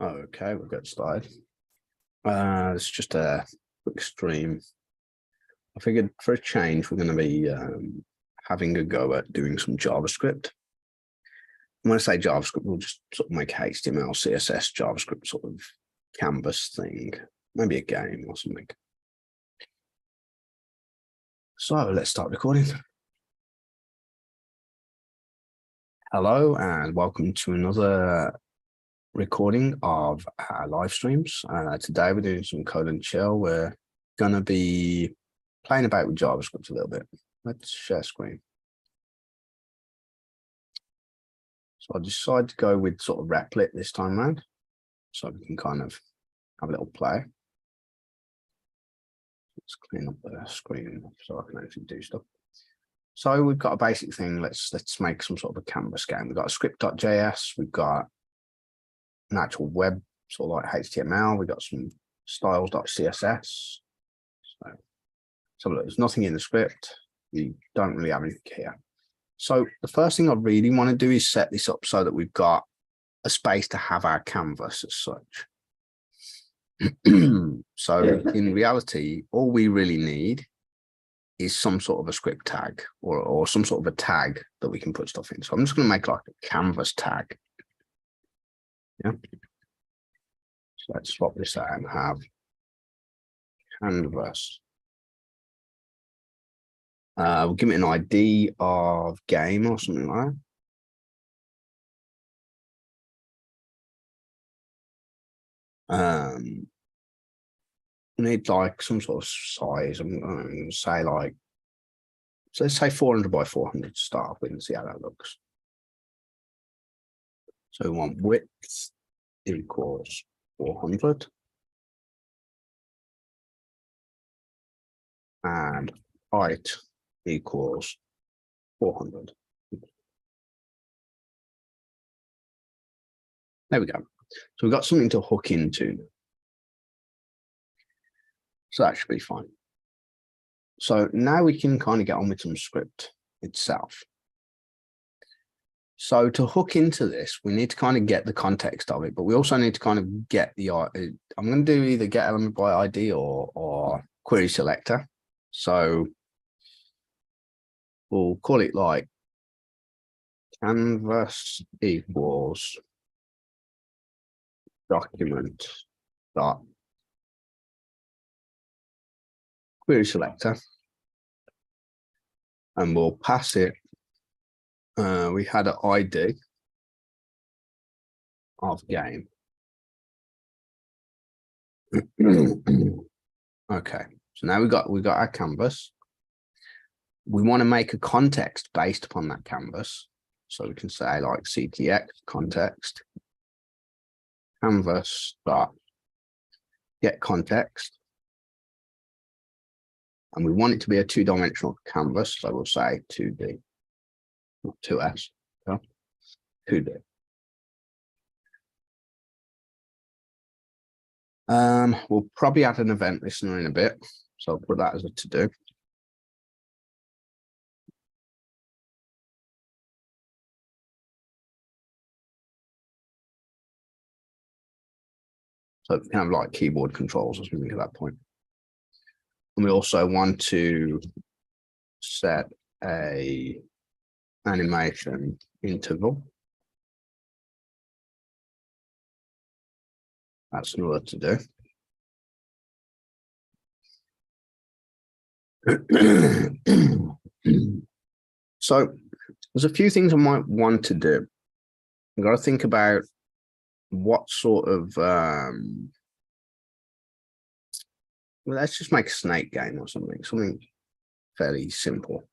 Okay, we'll get started. It's just a quick stream. I figured for a change, we're going to be having a go at doing some JavaScript. When I say JavaScript, we'll just sort of make HTML, CSS, JavaScript sort of canvas thing, maybe a game or something. So let's start recording. Hello and welcome to another recording of our live streams. Today we're doing some code and chill. We're going to be playing about with JavaScript a little bit. Let's share screen. So I decided to go with sort of Replit this time around, so we can kind of have a little play. Let's clean up the screen so I can actually do stuff. So we've got a basic thing. Let's make some sort of a canvas game. We've got a script.js. We've got an actual web, sort of like HTML. We've got some styles.css. So look, there's nothing in the script. We don't really have anything here. So the first thing I really want to do is set this up so that we've got a space to have our canvas as such. So in reality, all we really need is some sort of a script tag or some sort of a tag that we can put stuff in. So I'm just going to make like a canvas tag. Yeah. So let's swap this out and have canvas. We'll give it an ID of game or something like that. We need like some sort of size. I'm going to say like, so let's say 400 by 400 to start with and see how that looks. So we want width equals 400 and height equals 400. There we go. So we've got something to hook into. So that should be fine. So now we can kind of get on with some script itself. So to hook into this, we need to kind of get the context of it, but we also need to kind of get the, I'm going to do either get element by ID or query selector. So we'll call it like canvas equals document dot query selector, and we'll pass it. We had an ID of game. Okay, so now we got our canvas. We want to make a context based upon that canvas. So we can say like CTX context canvas dot get context. And we want it to be a two-dimensional canvas. So we'll say 2D, not 2S, so 2D. We'll probably add an event listener in a bit. So I'll put that as a to-do. So we can have like keyboard controls or something at that point. And we also want to set a animation interval. That's another to do. So there's a few things I might want to do. I've got to think about what sort of well, let's just make a snake game or something fairly simple.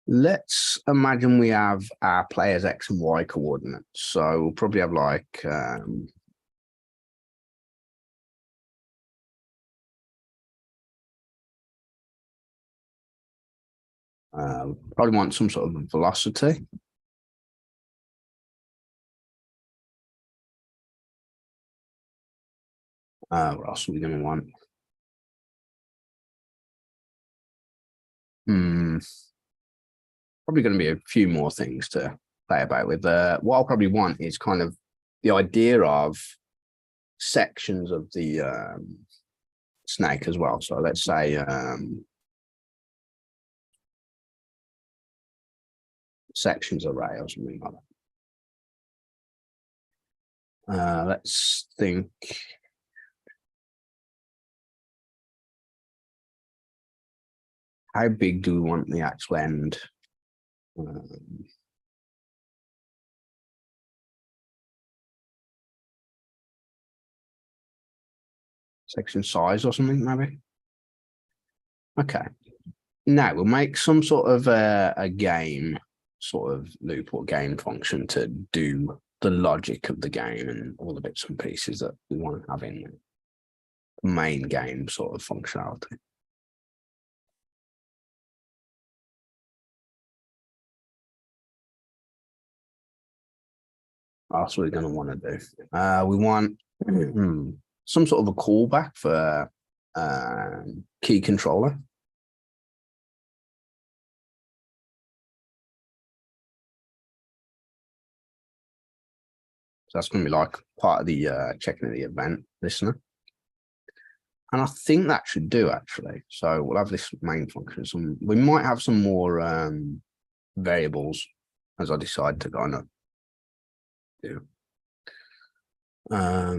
Let's imagine we have our players X and Y coordinates. So we'll probably have like probably want some sort of velocity. What else are we going to want? Probably going to be a few more things to play about with. What I'll probably want is kind of the idea of sections of the snake as well. So let's say sections array or something like that. Let's think. How big do we want the actual end? Section size or something, maybe. Okay. Now we'll make some sort of a game sort of loop or game function to do the logic of the game and all the bits and pieces that we want to have in the main game sort of functionality. That's what we're going to want to do. We want some sort of a callback for key controller. So that's going to be like part of the checking of the event listener. And I think that should do actually. So we'll have this main function. We might have some more variables as I decide to kind of do. I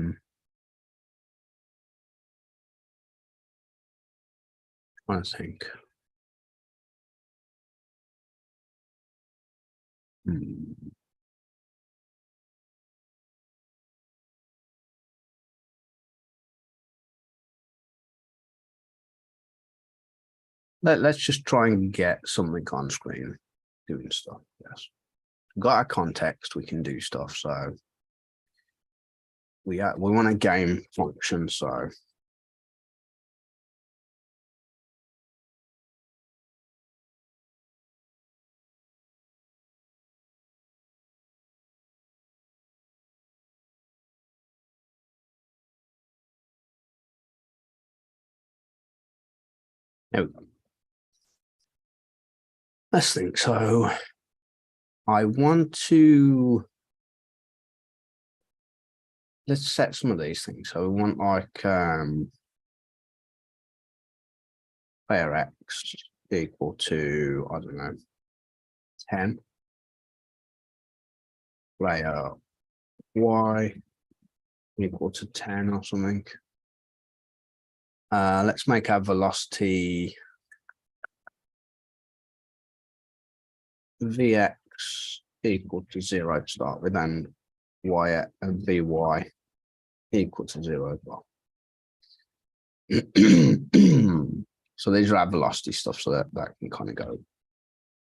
think. Let's just try and get something on screen doing stuff. Yes. We've got our context, we can do stuff. So we want a game function. So there we go. Let's think. So I want to, let's set some of these things. So we want like player X equal to, I don't know, 10. Player Y equal to 10 or something. Let's make our velocity Vx equal to 0 to start with, and y and Vy equal to 0 as well. So these are our velocity stuff, so that can kind of go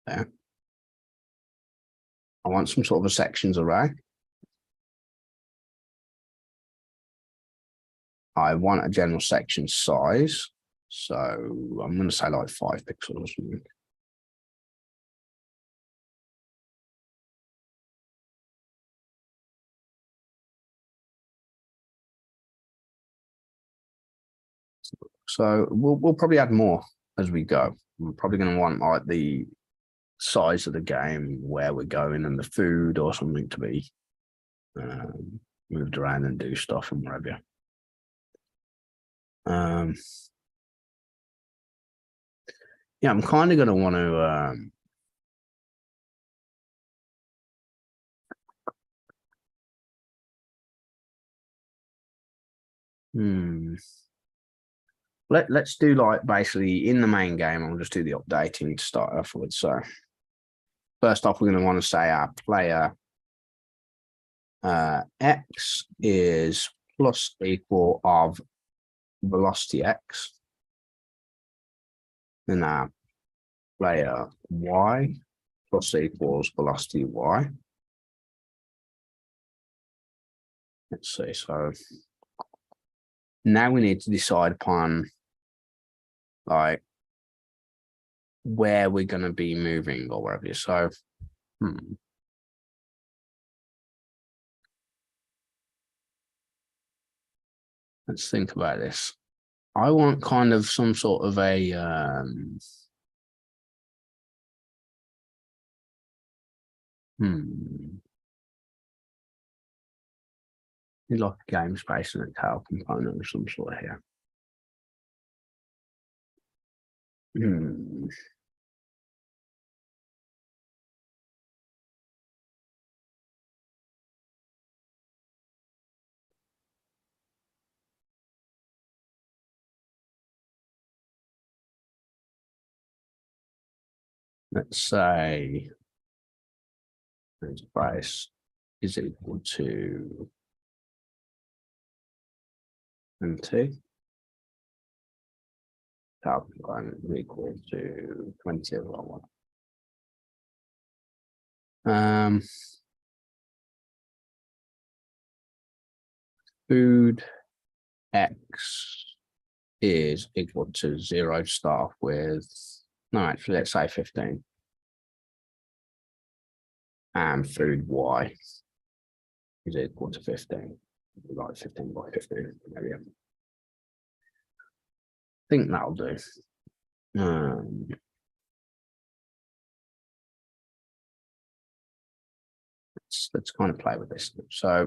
there. I want some sort of a sections array. I want a general section size. So I'm going to say like 5 pixels or something. So we'll probably add more as we go. We're probably going to want like the size of the game, where we're going, and the food or something to be moved around and do stuff and whatever. Yeah, I'm kind of going to want to let's do like basically in the main game, I'll just do the updating to start off with. So first off, we're going to want to say our player X is plus equal of velocity X. Then our player Y plus equals velocity Y. Let's see. So now we need to decide upon like where we're going to be moving or whatever. So let's think about this. I want kind of some sort of a Need like a game space and a tail component of some sort here. Let's say this price is equal to 20. Tail component is equal to 20 of what one. Food X is equal to 0 to start with. No, actually, let's say 15. And food Y is equal to 15. Like 15 by 15. There we go. I think that'll do. Let's kind of play with this. So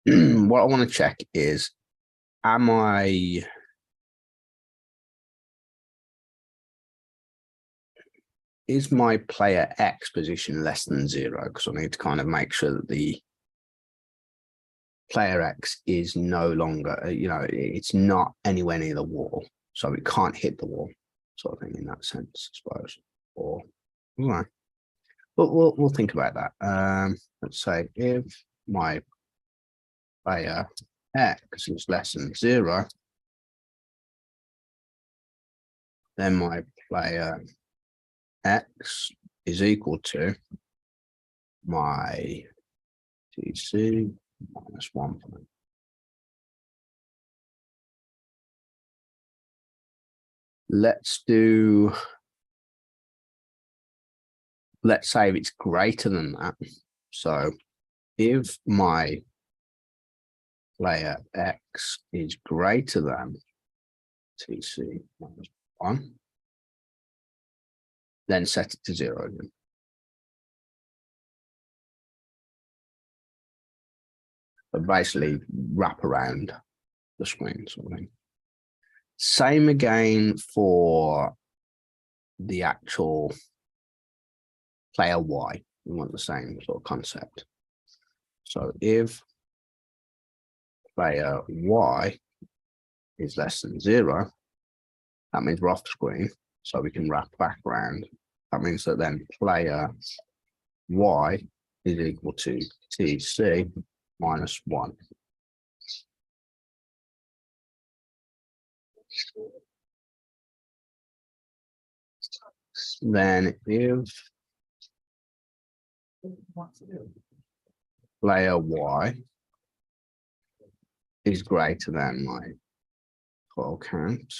what I want to check is, is my player X position less than 0? Because I need to kind of make sure that the player X is no longer, it's not anywhere near the wall. So it can't hit the wall, sort of thing in that sense, I suppose. Or, right. But we'll think about that. Let's say if my player X is less than 0, then my player X is equal to my TC minus 1. Let's say it's greater than that. So if my player X is greater than TC minus 1, then set it to 0 again. But basically wrap around the screen sort of thing. Same again for the actual player Y. We want the same sort of concept. So if player Y is less than 0, that means we're off the screen. So we can wrap back around. That means that then player Y is equal to TC minus 1. Then if player Y is greater than my total count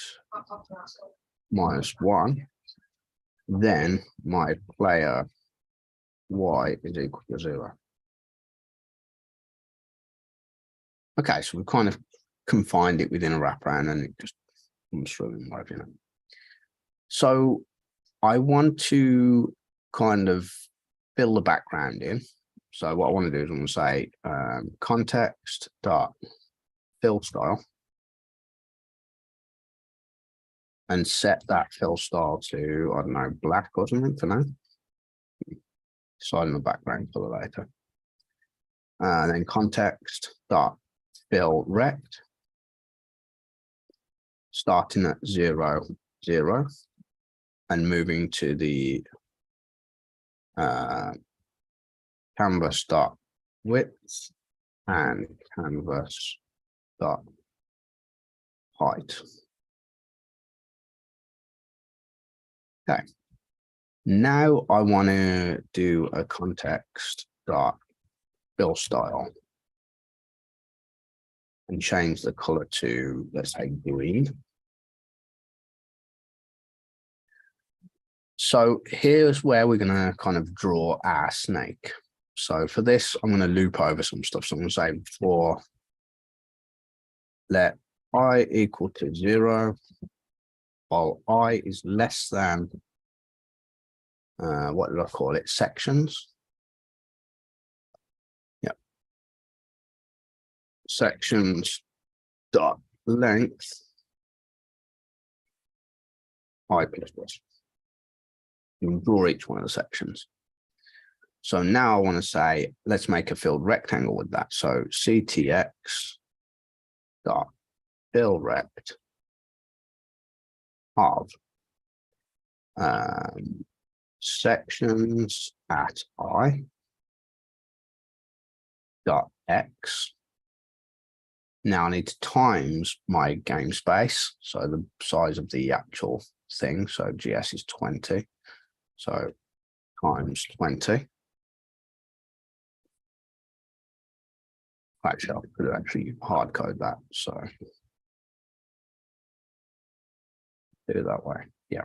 minus 1, then my player Y is equal to 0. Okay, so we've kind of confined it within a wraparound and it just comes through in my opinion. So I want to kind of fill the background in. So what I want to do is I'm going to say context dot fill style and set that fill style to, I don't know, black or something for now. Decide on the background color later. And then context dot fill rect, starting at 0, 0, and moving to the canvas dot width and canvas dot height. Okay. Now I want to do a context dot fill style and change the color to, let's say, green. So here's where we're going to kind of draw our snake. So for this, I'm going to loop over some stuff. So I'm going to say for let I equal to 0, while I is less than, what did I call it? Sections. Yep. sections dot length I plus plus. You can draw each one of the sections. So now I want to say, let's make a filled rectangle with that. So ctx dot fill rect of sections at I dot x. Now I need to times my game space, so the size of the actual thing. So GS is 20, so times 20. Actually, I could actually hard code that, so do it that way. Yeah.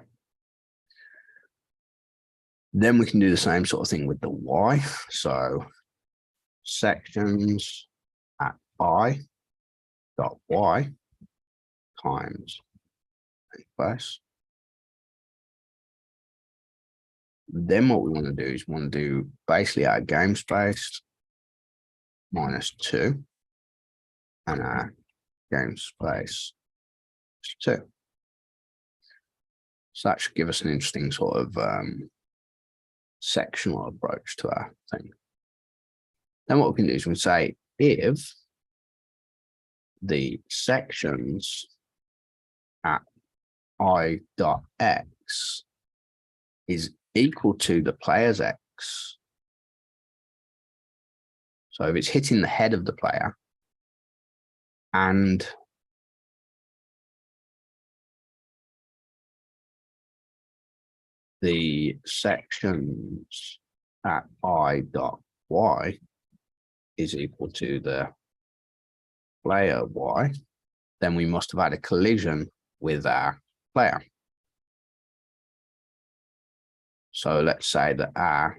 Then we can do the same sort of thing with the Y. So sections at I dot Y times base. Then what we want to do is we want to do basically our game space minus 2 and our game space 2. So that should give us an interesting sort of sectional approach to our thing. Then what we can do is we can say if the sections at I dot X is equal to the player's X. So if it's hitting the head of the player and the sections at I dot Y is equal to the player Y, then we must have had a collision with our player. So let's say that our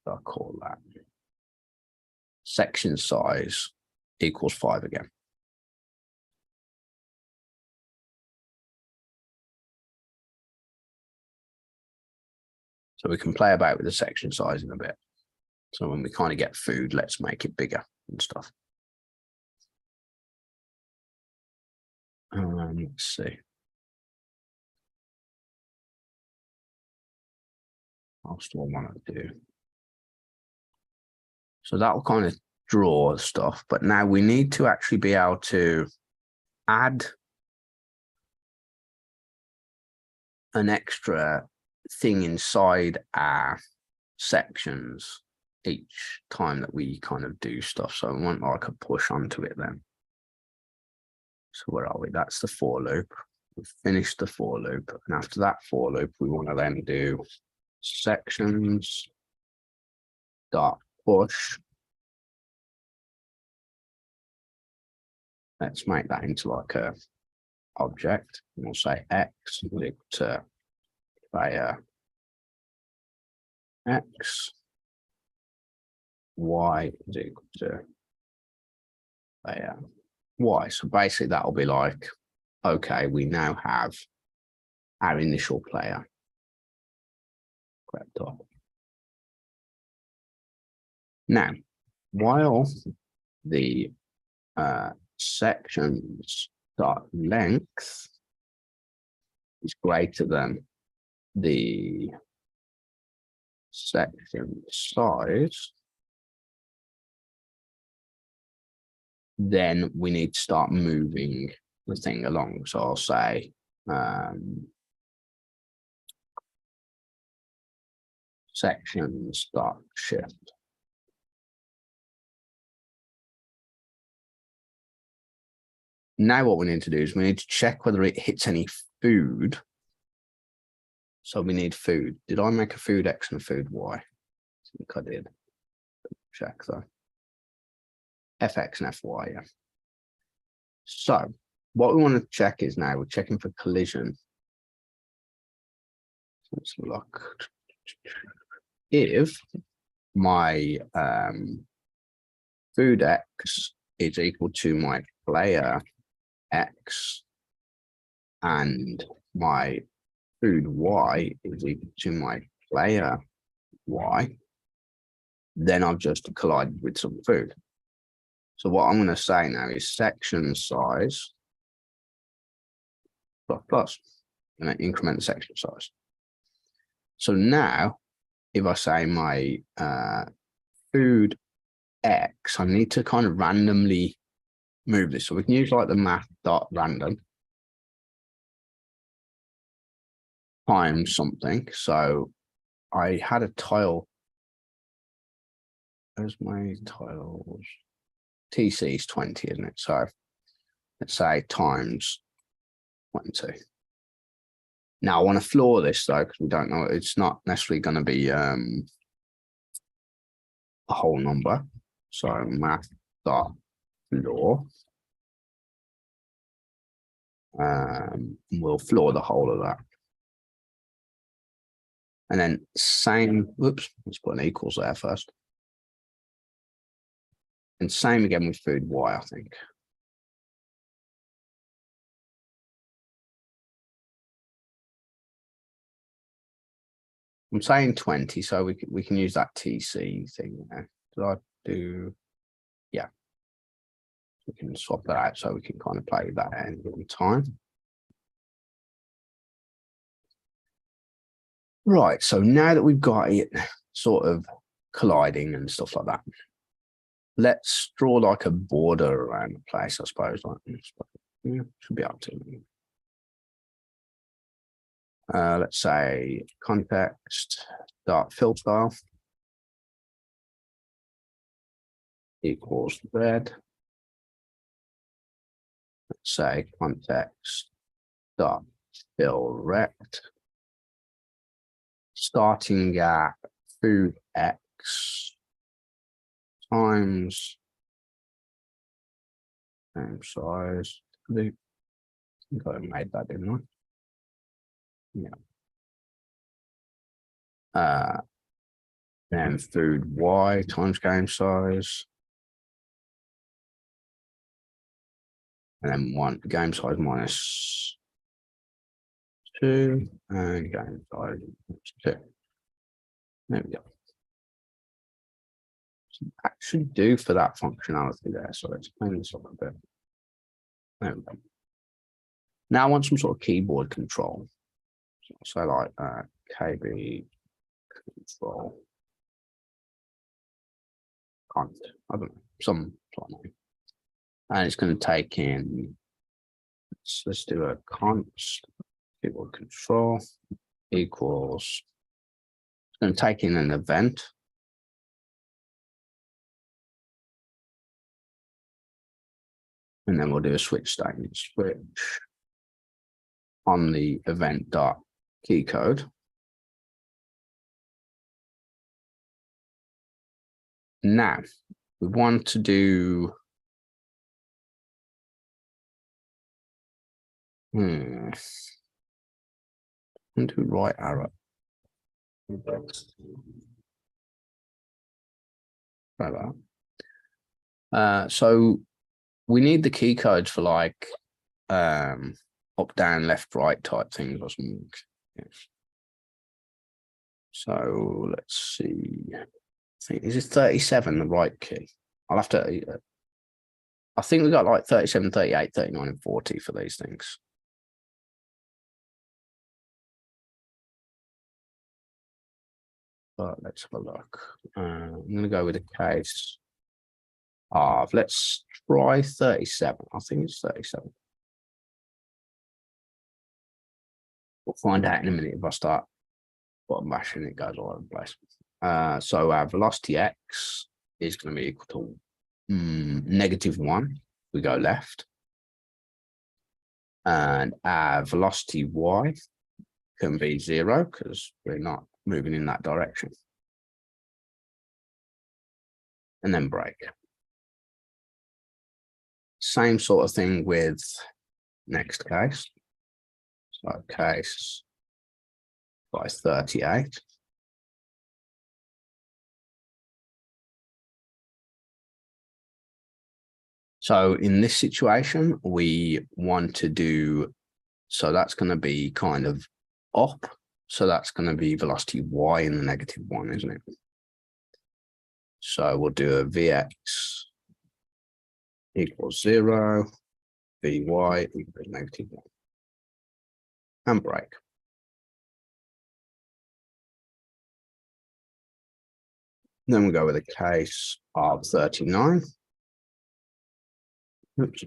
I'll call that section size equals 5 again. So we can play about with the section size in a bit. So when we kind of get food, let's make it bigger and stuff. Let's see. I'll still want to do. So that will kind of draw stuff, but now we need to actually be able to add an extra thing inside our sections each time that we kind of do stuff. So we want like a push onto it then. So where are we? That's the for loop. We've finished the for loop. And after that for loop, we want to then do sections dot push. Let's make that into like a object. And we'll say X is equal to player X. Y is equal to player Y. So basically that'll be like, okay, we now have our initial player crept up. Now, while the sections dot length is greater than the section size, then we need to start moving the thing along. So I'll say sections dot shift. Now what we need to do is we need to check whether it hits any food. So we need food. Did I make a food X and a food Y? I think I did. Check though. FX and FY, yeah. So what we want to check is now we're checking for collision. Let's look. If my food X is equal to my player X and my food Y is equal to my player Y, then I've just collided with some food. So what I'm going to say now is section size plus, and then increment the section size. So now, if I say my food X, I need to kind of randomly move this. So we can use like the math.random times something. So I had a tile. There's my tiles. TC is 20, isn't it? So let's say times 20. Now I want to floor this though, because we don't know, it's not necessarily going to be a whole number. So math.floor. We'll floor the whole of that. And then same, whoops, let's put an equals there first. And same again with food Y, I think. I'm saying 20, so we can use that TC thing there. Did I do? Yeah. We can swap that out so we can kind of play that end all the time. Right, so now that we've got it sort of colliding and stuff like that, let's draw like a border around the place, I suppose. Like, yeah, should be up to. Let's say context dot fill style equals red. Let's say context dot fill rect. Starting at food X times same size. I think I made that, didn't I? Yeah. Then food Y times game size. And then one game size minus 2 and game size minus 2. There we go. That should do for that functionality there. So let's clean this up a bit. There we go. Now I want some sort of keyboard control. So like KB control. I don't know, some something. And it's going to take in, let's do a const keyboard control equals, it's going to take in an event. And then we'll do a switch statement, switch on the event dot key code. Now we want to do and do right arrow. So we need the key codes for like up, down, left, right type things or something. Yes. So let's see. I think is it 37 the right key? I'll have to. I think we got like 37, 38, 39, and 40 for these things. But let's have a look. I'm going to go with a case of, let's try 37. I think it's 37. We'll find out in a minute if I start bottom bashing, it goes all over the place. So our velocity X is going to be equal to -1. We go left. And our velocity Y can be 0 because we're not moving in that direction. And then brake. Same sort of thing with next case. So case by 38. So in this situation, we want to do, so that's going to be kind of up So that's going to be velocity y in the -1, isn't it? So we'll do a Vx equals 0, Vy equals -1, and break. Then we'll go with a case of 39. Oops.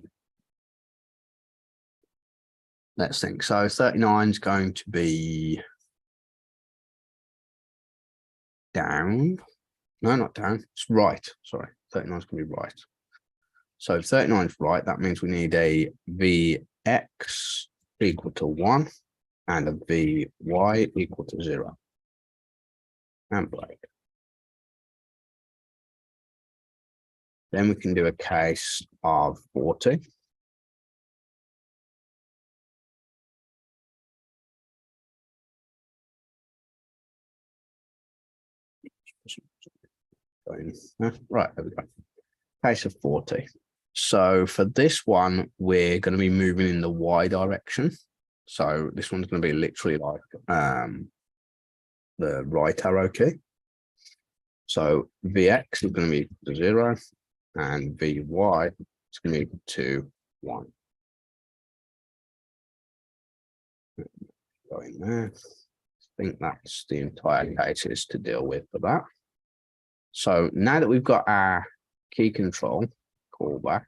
Let's think. So 39 is going to be down. No, not down. It's right. Sorry. 39 is going to be right. So if 39 is right, that means we need a Vx equal to 1 and a Vy equal to 0. And break. Then we can do a case of 40. Right, there we go. Case of 40. So for this one, we're going to be moving in the y direction. So this one's going to be literally like the right arrow key. So Vx is going to be equal to 0 and Vy is going to be equal to 1. Go in there. I think that's the entire cases to deal with for that. So now that we've got our key control callback,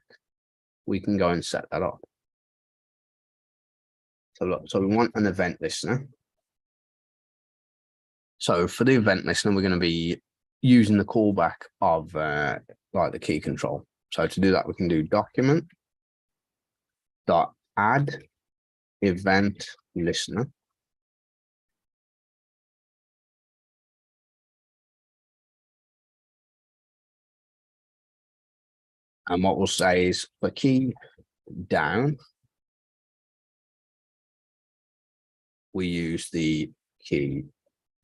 we can go and set that up. So look, so we want an event listener. So for the event listener, we're going to be using the callback of like the key control. So to do that, we can do document dot add event listener. And what we'll say is for key down, we use the key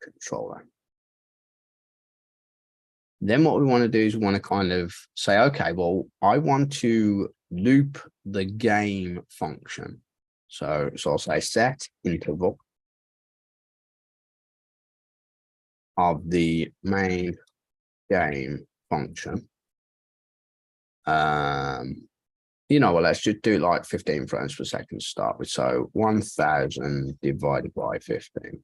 controller. Then what we want to do is we want to kind of say, okay, well, I want to loop the game function. So I'll say set interval of the main game function. You know, well, let's just do like 15 frames per second to start with. So 1000 divided by 15.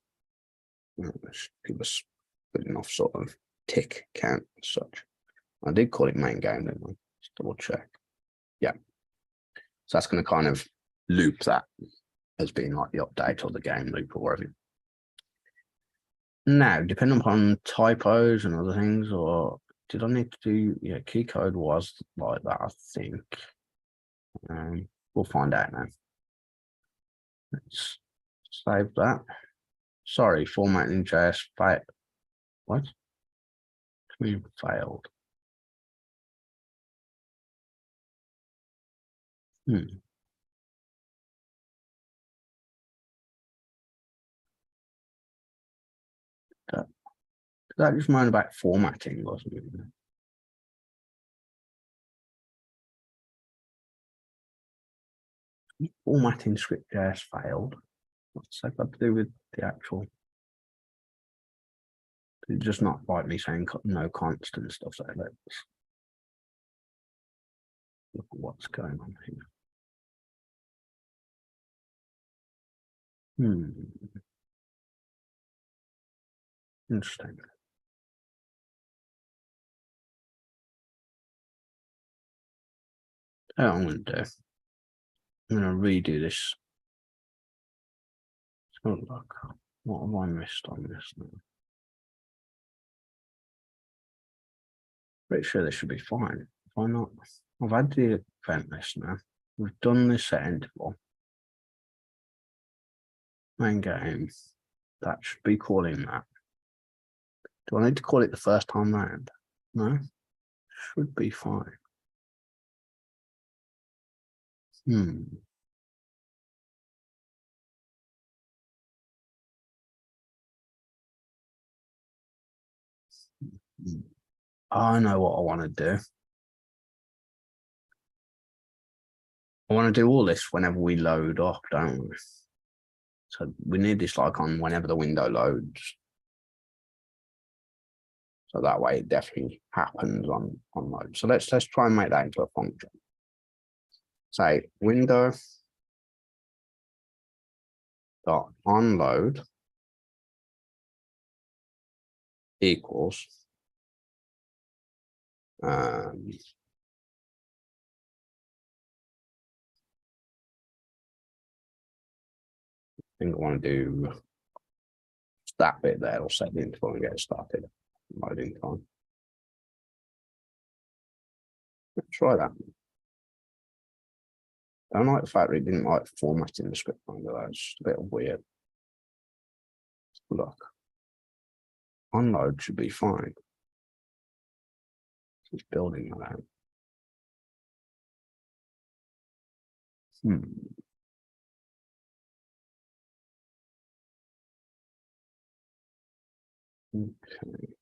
Let's give us good enough sort of tick count as such. I did call it main game, didn't I? Just double check. Yeah. So that's going to kind of loop that as being like the update or the game loop or whatever. Now, depending upon typos and other things, or did I need to do, yeah, key code was like that, I think. We'll find out now. Let's save that. Sorry, formatting JS failed. What? We failed. That just mind about formatting, wasn't it? Formatting script JS failed. What's that got to do with the actual? It's just not like me saying no constant stuff. So let's look at what's going on here. Interesting. Oh, I'm going to do. I'm going to redo this. So look, what have I missed on this now? Pretty sure this should be fine. Why not? I've had the event listener. We've done this set interval. Main game. That should be calling that. Do I need to call it the first time round? No. Should be fine. I know what I want to do. I want to do all this whenever we load up, don't we? So we need this like on whenever the window loads. So that way it definitely happens on load. So let's try and make that into a function. Say window dot onload equals I think I want to do that bit there. I'll set the interval and get it started. Loading time. Let's try that. I don't like the fact that it didn't like formatting the script under that. It's just a bit weird. Look, onload should be fine. It's building that out. Okay.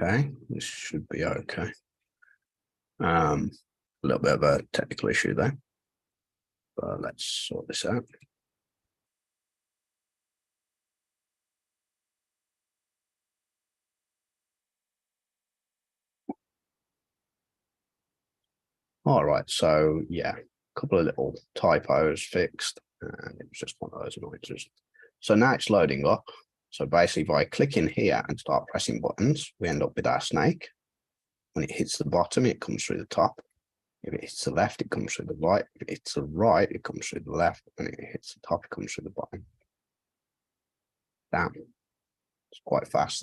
Okay, this should be okay. A little bit of a technical issue there, but let's sort this out. All right, so yeah, a couple of little typos fixed, and it was just one of those noises. So now it's loading up. So basically, if I click in here and start pressing buttons, we end up with our snake. When it hits the bottom, it comes through the top. If it hits the left, it comes through the right. If it hits the right, it comes through the left. And if it hits the top, it comes through the bottom. Damn, it's quite fast.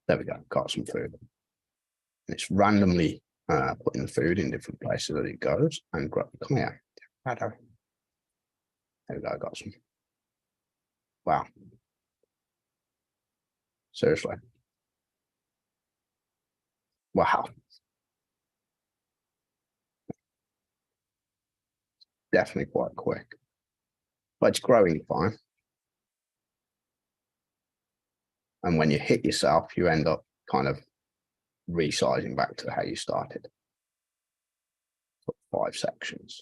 There we go, got some food. And it's randomly putting the food in different places that it goes. And come here. There we go, I got some. Wow. Seriously. Wow. Definitely quite quick. But it's growing fine. And when you hit yourself, you end up kind of resizing back to how you started. 5 sections.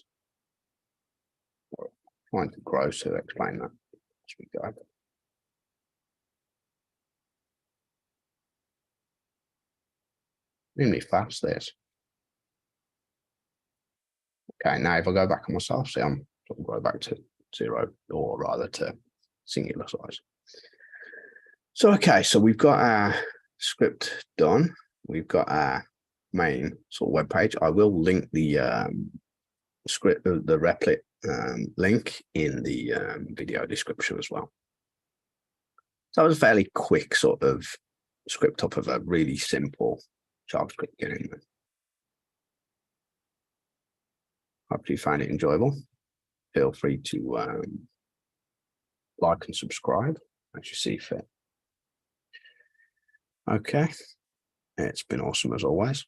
Trying to grow to explain that as we go. Really fast this. Okay, now if I go back on myself, see I'm sort of go back to 0, or rather to singular size. So okay, so we've got our script done. We've got our main sort of web page. I will link the script, the Replit link in the video description as well. So that was a fairly quick sort of script up of a really simple JavaScript game. Hope you find it enjoyable. Feel free to like and subscribe as you see fit. Okay, it's been awesome as always.